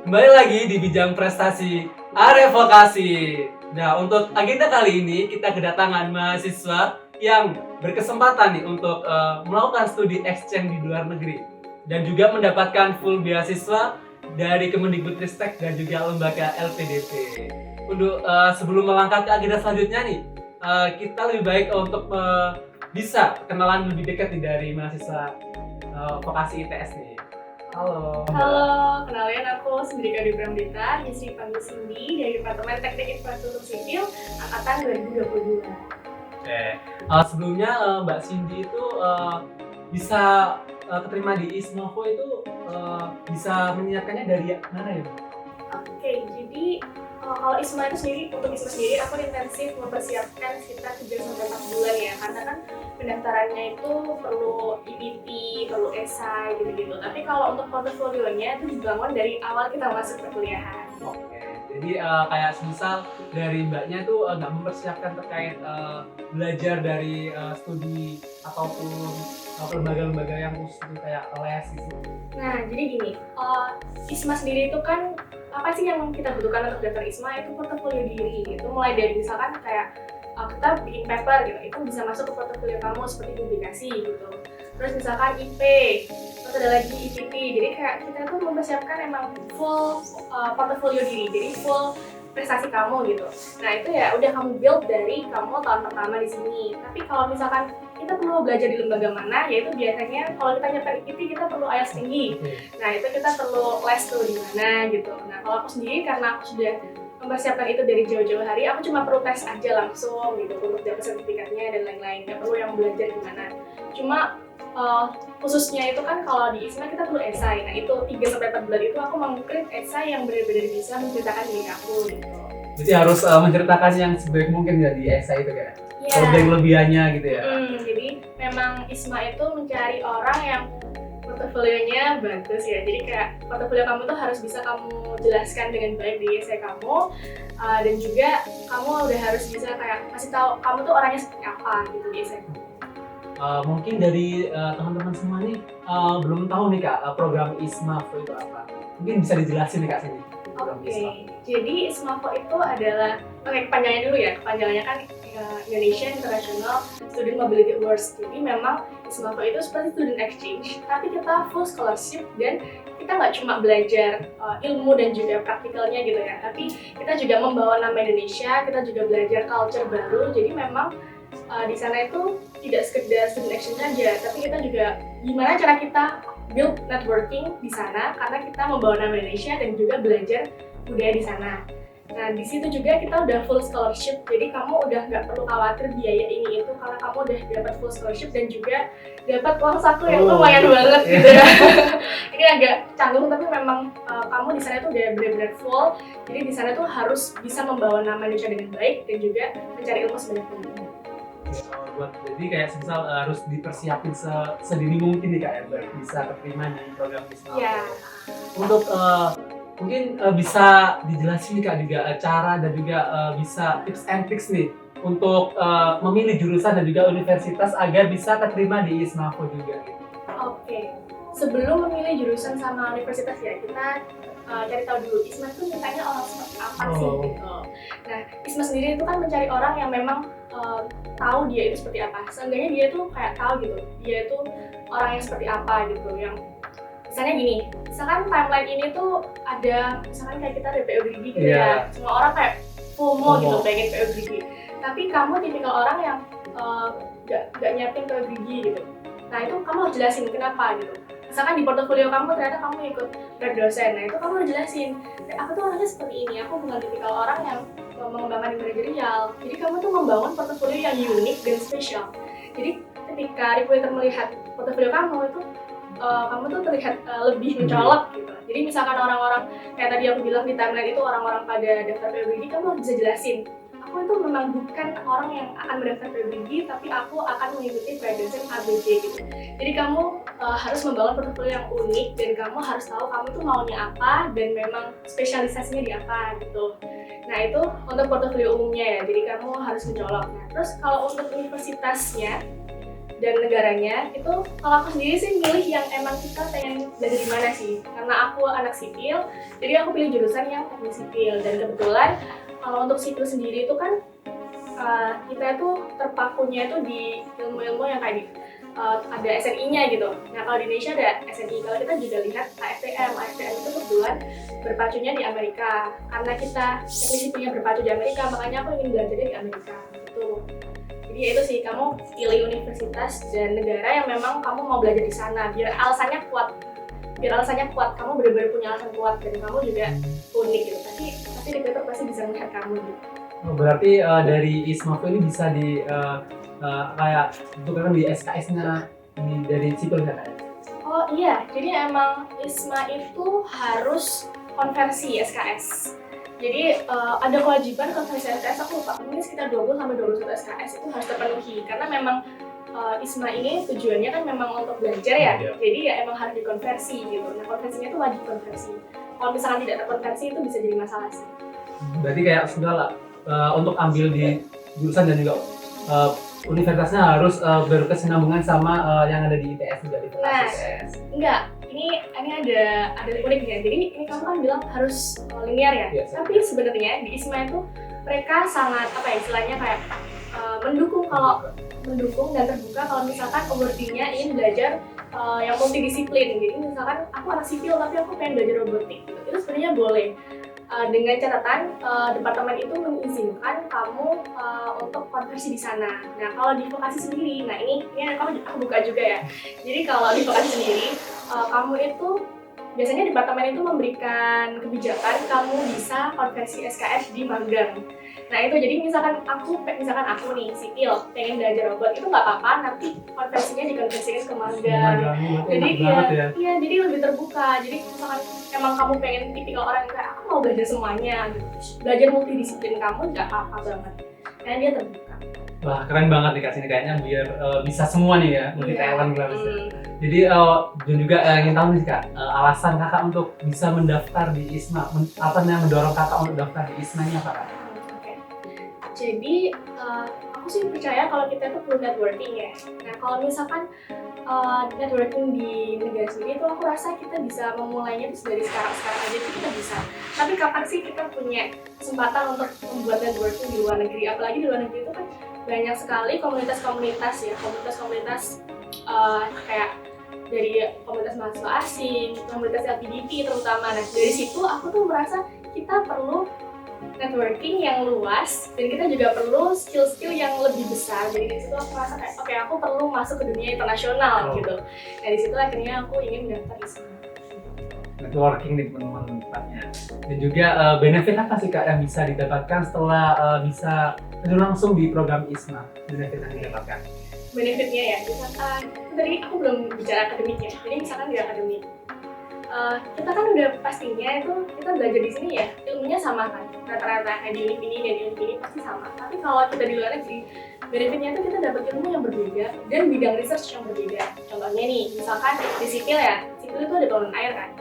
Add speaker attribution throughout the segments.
Speaker 1: Kembali lagi di Bijang Prestasi Area Vokasi. Nah, untuk agenda kali ini kita kedatangan mahasiswa yang berkesempatan nih untuk melakukan studi exchange di luar negeri dan juga mendapatkan full beasiswa dari Kemendikbudristek dan juga lembaga LPDP. Untuk sebelum melangkah ke agenda selanjutnya nih, kita lebih baik untuk bisa kenalan lebih dekat nih dari mahasiswa vokasi ITS nih. Halo.
Speaker 2: Halo, kenalin aku Sindrika Dipramdita, biasa dipanggil Cindy dari Departemen Teknik Infrastruktur Sipil Angkatan 2022.
Speaker 1: Oke, sebelumnya Mbak Cindy itu bisa keterima di Isnovo itu bisa menyiapkannya dari mana ya, Mbak?
Speaker 2: Oke, jadi kalau ISMA itu sendiri, untuk ISMA sendiri aku intensif mempersiapkan sekitar 3-4 bulan ya, karena kan pendaftarannya itu perlu EPT, perlu esai gitu-gitu. Tapi kalau untuk portofolionya itu dibangun dari awal kita masuk perkuliahan.
Speaker 1: Oke, jadi kayak semisal dari Mbaknya itu nggak mempersiapkan terkait belajar dari studi ataupun lembaga-lembaga yang khusus seperti kayak les gitu.
Speaker 2: Nah, jadi gini, ISMA sendiri itu kan apa sih yang kita butuhkan untuk daftar ISMA itu portofolio diri. Itu mulai dari misalkan kayak kita bikin paper gitu, itu bisa masuk ke portofolio kamu seperti publikasi gitu. Terus misalkan IP, terus ada lagi IPT. Jadi kayak kita tuh mempersiapkan emang full portofolio diri, jadi full prestasi kamu gitu. Nah itu ya udah kamu build dari kamu tahun pertama di sini. Tapi kalau misalkan kita perlu belajar di lembaga mana, yaitu biasanya kalau kita nyetar IPT kita perlu IELTS tinggi. Nah itu kita perlu les tuh di mana gitu. Nah kalau aku sendiri karena aku sudah mempersiapkan itu dari jauh-jauh hari, aku cuma perlu tes aja langsung gitu untuk dapat sertifikatnya dan lain-lain. Nggak perlu yang belajar di mana. Cuma khususnya itu kan kalau di ISMA kita perlu esai. Nah itu 3-4 bulan itu aku mengcreate esai yang benar-benar bisa menceritakan diri aku gitu.
Speaker 1: Jadi harus menceritakan yang sebaik mungkin ya di esai itu kan?
Speaker 2: Iya.
Speaker 1: Kelebihan-kelebihannya gitu ya?
Speaker 2: Jadi memang ISMA itu mencari orang yang portofolionya bagus ya. Jadi kayak portofolio kamu tuh harus bisa kamu jelaskan dengan baik di esai kamu, dan juga kamu udah harus bisa kayak kasih tahu kamu tuh orangnya seperti apa gitu di esai kamu.
Speaker 1: Mungkin dari teman-teman semua nih belum tahu nih Kak program ISMAVO itu apa? Mungkin bisa dijelasin nih Kak sini.
Speaker 2: Oke, jadi ISMAVO itu adalah, kepanjangannya dulu ya, kepanjangannya kan Indonesia International Student Mobility Awards. Jadi memang ISMAVO itu seperti student exchange, tapi kita full scholarship dan kita nggak cuma belajar ilmu dan juga praktikalnya gitu ya, tapi kita juga membawa nama Indonesia, kita juga belajar culture baru. Jadi memang di sana itu tidak sekedar student exchange aja, tapi kita juga gimana cara kita build networking di sana karena kita membawa nama Indonesia dan juga belajar budaya di sana. Nah di situ juga kita udah full scholarship, jadi kamu udah nggak perlu khawatir biaya ini itu karena kamu udah dapat full scholarship dan juga dapat uang saku yang lumayan banget gitu ya. Ini agak canggung tapi memang kamu di sana tuh udah benar-benar full, jadi di sana tuh harus bisa membawa nama Indonesia dengan baik dan juga mencari ilmu sebanyak-banyaknya.
Speaker 1: Jadi kayak semisal harus dipersiapin sedini mungkin nih Kak ya biar bisa keterima di program ISMAVO.
Speaker 2: Iya.
Speaker 1: Untuk mungkin bisa dijelasin nih Kak juga cara dan juga bisa tips and tricks nih untuk memilih jurusan dan juga universitas agar bisa keterima di ISMAVO juga gitu.
Speaker 2: Oke, sebelum memilih jurusan sama universitas ya kita cari tahu dulu ISMA itu mintanya orang seperti apa sih gitu. Nah ISMA sendiri itu kan mencari orang yang memang tahu dia itu seperti apa. Seenggaknya dia tuh kayak tahu gitu, dia itu orang yang seperti apa gitu. Yang misalnya gini, misalkan timeline ini tuh ada misalkan kayak kita ada PO Grigi gitu ya. Semua orang kayak FOMO gitu pengen PO Grigi. Tapi kamu tipikal orang yang gak nyiapin PO Grigi gitu. Nah itu kamu harus jelasin kenapa gitu. Misalkan di portofolio kamu ternyata kamu ikut grad dosen, nah itu kamu harus jelasin, aku tuh orangnya seperti ini, aku bukan tipikal orang yang mengembangkan di manajerial. Jadi kamu tuh membangun portofolio yang unik dan spesial. Jadi ketika recruiter melihat portofolio kamu itu kamu tuh terlihat lebih mencolok gitu. Jadi misalkan orang-orang kayak tadi aku bilang di timeline itu orang-orang pada daftar PBG, kamu harus bisa jelasin, aku itu memang bukan orang yang akan mendaftar PBG, tapi aku akan mengikuti kredensial ABC gitu. Jadi kamu harus membangun portofolio yang unik dan kamu harus tahu kamu tuh maunya apa dan memang spesialisasinya di apa gitu. Nah itu untuk portofolio umumnya ya, jadi kamu harus mencolok. Nah terus kalau untuk universitasnya, dan negaranya itu kalau aku sendiri sih milih yang emang kita pengen belajar di mana sih, karena aku anak sipil jadi aku pilih jurusan yang teknik sipil. Dan kebetulan untuk sipil sendiri itu kan kita itu terpakunya itu di ilmu-ilmu yang kayak ada SNI-nya gitu. Nah kalau di Indonesia ada SNI, kalau kita juga lihat AFTM itu kebetulan berpacunya di Amerika. Karena kita teknik sipilnya berpacu di Amerika, makanya aku ingin belajarnya di Amerika gitu. Jadi ya itu sih, kamu pilih universitas dan negara yang memang kamu mau belajar di sana, biar alasannya kuat. Kamu benar-benar punya alasan kuat dan kamu juga unik gitu. Tapi recruiter pasti bisa melihat kamu gitu.
Speaker 1: Oh, berarti dari ISMA ini bisa di kayak untuk kan di SKS-nya dari sipil kan?
Speaker 2: Oh iya, jadi emang ISMA itu harus konversi SKS. Jadi ada kewajiban konversi SKS, aku lupa, mungkin sekitar 20-21 SKS itu harus terpenuhi. Karena memang ISMA ini tujuannya kan memang untuk belajar ya, jadi ya emang harus dikonversi gitu. Nah konversinya itu wajib konversi. Kalau misalkan tidak terkonversi itu bisa jadi masalah sih.
Speaker 1: Berarti kayak segala untuk ambil di jurusan dan juga universitasnya harus berkesinambungan sama yang ada di ITS juga di ITS.
Speaker 2: Enggak, ini ada uniknya. Jadi ini kamu kan bilang harus linear ya.
Speaker 1: Yes,
Speaker 2: tapi sebenarnya di ISMA itu mereka sangat istilahnya kayak mendukung dan terbuka kalau misalkan awardee-nya ingin belajar yang multidisiplin. Jadi misalkan aku anak sipil tapi aku pengen belajar robotik gitu. Itu sebenarnya boleh. Dengan catatan departemen itu mengizinkan kamu untuk konversi di sana. Nah kalau di vokasi sendiri, nah ini aku buka juga ya. Jadi kalau di vokasi sendiri, kamu itu biasanya departemen itu memberikan kebijakan kamu bisa konversi SKS di magang. Nah itu jadi misalkan aku nih sipil pengen belajar robot itu nggak apa-apa, nanti konversinya dikonversikan ke magang. Jadi iya jadi lebih terbuka. Jadi misalkan emang kamu pengen tipikal orang yang kayak aku mau belajar semuanya gitu, belajar multidisiplin kamu nggak apa-apa banget karena dia terbuka.
Speaker 1: Wah keren banget nih Kak sini kayaknya biar bisa semua nih ya multi talent Jadi dan juga ingin tahu nih Kak alasan Kakak untuk bisa mendaftar di ISMA, apa yang mendorong Kakak untuk daftar di ISMA-nya apa Kak?
Speaker 2: Jadi aku sih percaya kalau kita itu perlu networking ya. Nah kalau misalkan networking di negara sendiri itu aku rasa kita bisa memulainya dari sekarang aja itu kita bisa. Tapi kapan sih kita punya kesempatan untuk membuat networking di luar negeri? Apalagi di luar negeri itu kan banyak sekali komunitas-komunitas kayak dari komunitas mahasiswa asing, komunitas LGBT terutama. Nah dari situ aku tuh merasa kita perlu networking yang luas dan kita juga perlu skill-skill yang lebih besar. Jadi di situ aku merasa kayak oke, aku perlu masuk ke dunia internasional gitu. Nah di situ akhirnya aku ingin mendaftar ISMA.
Speaker 1: Networking di teman-teman tempatnya. Dan juga benefit apa sih Kak yang bisa didapatkan setelah bisa langsung di program ISMA? Benefit yang didapatkan?
Speaker 2: Benefitnya ya, misalkan tadi aku belum bicara akademik ya. Jadi misalkan di akademik kita kan udah pastinya itu kita belajar di sini ya ilmunya sama kan, rata-rata di univ ini dan univ ini pasti sama. Tapi kalau kita di luar negeri, benefitnya itu kita dapat ilmu yang berbeda dan bidang research yang berbeda. Contohnya nih, misalkan di sipil itu ada bangunan air kan.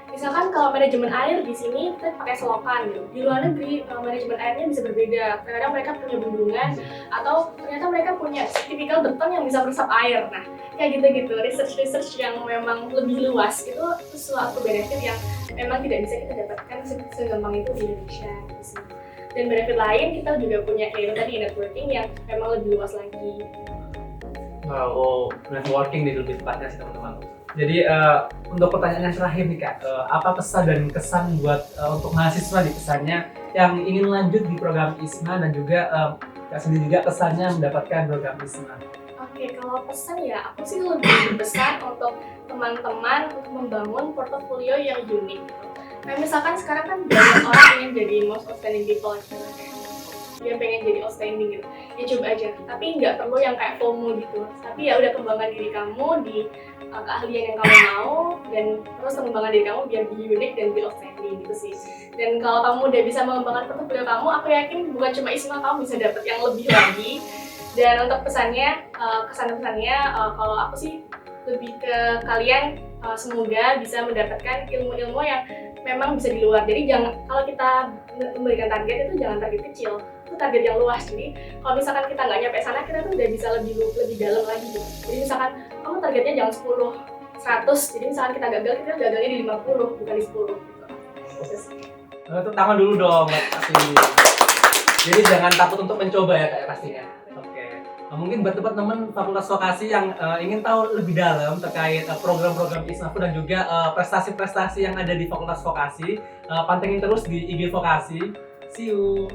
Speaker 2: Misalkan kalau manajemen air di sini kita pakai selokan gitu. Di luar negeri manajemen airnya bisa berbeda. Kadang-kadang mereka punya bendungan atau ternyata mereka punya tipikal beton yang bisa meresap air. Nah, kayak gitu-gitu. Research yang memang lebih luas itu suatu benefit yang memang tidak bisa kita dapatkan segampang itu di Indonesia gitu. Dan benefit lain kita juga punya kayak tadi networking yang memang lebih luas lagi.
Speaker 1: Wow, networking di lebih tepatnya sih teman-teman. Jadi untuk pertanyaan yang terakhir nih Kak, apa pesan dan kesan buat untuk mahasiswa di pesannya yang ingin lanjut di program ISMA dan juga Kak sendiri juga kesannya mendapatkan program ISMA?
Speaker 2: Oke, kalau pesan ya aku sih lebih besar untuk teman-teman untuk membangun portofolio yang unik. Kayak misalkan sekarang kan banyak orang ingin jadi most outstanding people gitu. Dia pengen jadi outstanding gitu, ya coba aja. Tapi nggak perlu yang kayak FOMO gitu. Tapi ya udah kembangkan diri kamu di keahlian yang kamu mau dan terus mengembangkan diri kamu biar be unik dan be outstanding gitu sih. Dan kalau kamu udah bisa mengembangkan portofolio kamu, aku yakin bukan cuma ISMA, kamu bisa dapet yang lebih lagi. Dan untuk pesannya, kesan-pesannya kalau aku sih lebih ke kalian semoga bisa mendapatkan ilmu-ilmu yang memang bisa di luar. Jadi jangan, kalau kita memberikan target itu jangan target kecil, itu target yang luas. Jadi kalau misalkan kita nggak nyampe sana, kita tuh udah bisa lebih dalam lagi gitu. Jadi misalkan kamu targetnya jangan 10, 100, jadi misalkan kita gagal, kita gagalnya di 50, bukan di 10 gitu.
Speaker 1: Tepuk tangan dulu dong, pasti. Jadi jangan takut untuk mencoba ya Kak, pastinya. Oke. Mungkin buat teman-teman Fakultas Vokasi yang ingin tahu lebih dalam terkait program-program ISMAFU dan juga prestasi-prestasi yang ada di Fakultas Vokasi, pantengin terus di IG Vokasi. See you.